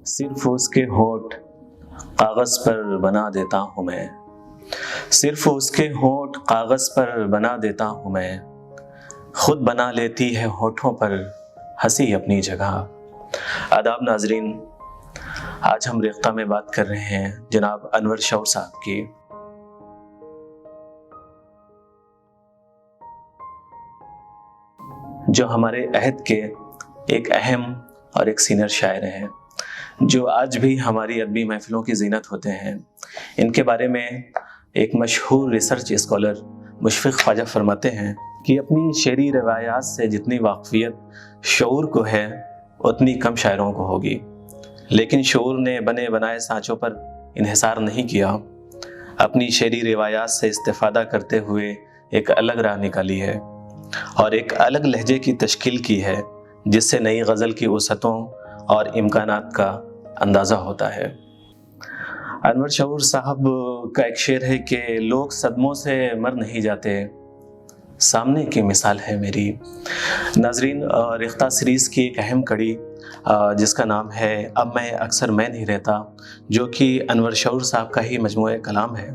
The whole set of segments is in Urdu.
صرف اس کے ہونٹ کاغذ پر بنا دیتا ہوں میں، صرف اس کے ہونٹ کاغذ پر بنا دیتا ہوں میں، خود بنا لیتی ہے ہونٹوں پر ہنسی اپنی جگہ۔ آداب ناظرین، آج ہم ریختہ میں بات کر رہے ہیں جناب انور شعور صاحب کی۔ جو ہمارے عہد کے ایک اہم اور ایک سینئر شاعر ہیں، جو آج بھی ہماری ادبی محفلوں کی زینت ہوتے ہیں۔ ان کے بارے میں ایک مشہور ریسرچ اسکالر مشفق خواجہ فرماتے ہیں کہ اپنی شعری روایات سے جتنی واقفیت شعور کو ہے اتنی کم شاعروں کو ہوگی، لیکن شعور نے بنے بنائے سانچوں پر انحصار نہیں کیا، اپنی شعری روایات سے استفادہ کرتے ہوئے ایک الگ راہ نکالی ہے اور ایک الگ لہجے کی تشکیل کی ہے، جس سے نئی غزل کی وسعتوں اور امکانات کا اندازہ ہوتا ہے۔ انور شعور صاحب کا ایک شعر ہے کہ لوگ صدموں سے مر نہیں جاتے، سامنے کی مثال ہے میری۔ ناظرین، ریختہ سیریز کی ایک اہم کڑی جس کا نام ہے اب میں اکثر میں نہیں رہتا، جو کہ انور شعور صاحب کا ہی مجموعہ کلام ہے۔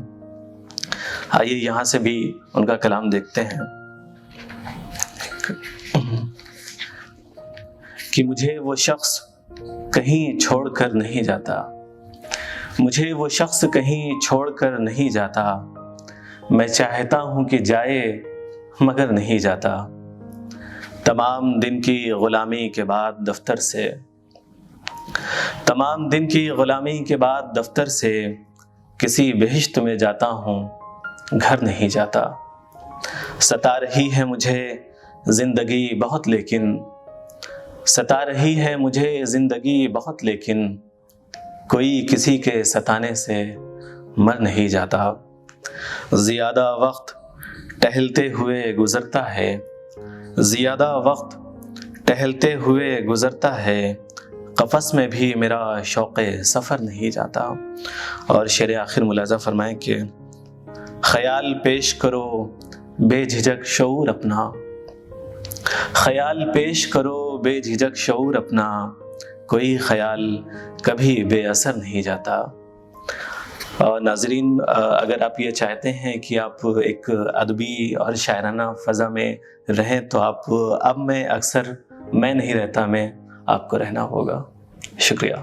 آئیے یہاں سے بھی ان کا کلام دیکھتے ہیں کہ مجھے وہ شخص کہیں چھوڑ کر نہیں جاتا، مجھے وہ شخص کہیں چھوڑ کر نہیں جاتا، میں چاہتا ہوں کہ جائے مگر نہیں جاتا، تمام دن کی غلامی کے بعد دفتر سے، تمام دن کی غلامی کے بعد دفتر سے کسی بہشت میں جاتا ہوں، گھر نہیں جاتا، ستا رہی ہے مجھے زندگی بہت لیکن، ستا رہی ہے مجھے زندگی بہت لیکن، کوئی کسی کے ستانے سے مر نہیں جاتا، زیادہ وقت ٹہلتے ہوئے گزرتا ہے، زیادہ وقت ٹہلتے ہوئے گزرتا ہے، قفس میں بھی میرا شوق سفر نہیں جاتا۔ اور شعر آخر ملاحظہ فرمائیں کہ خیال پیش کرو بے جھجک شعور اپنا، خیال پیش کرو بے جھجک شعور اپنا، کوئی خیال کبھی بے اثر نہیں جاتا۔ ناظرین، اگر آپ یہ چاہتے ہیں کہ آپ ایک ادبی اور شاعرانہ فضا میں رہیں تو آپ اب میں اکثر میں نہیں رہتا میں آپ کو رہنا ہوگا۔ شکریہ۔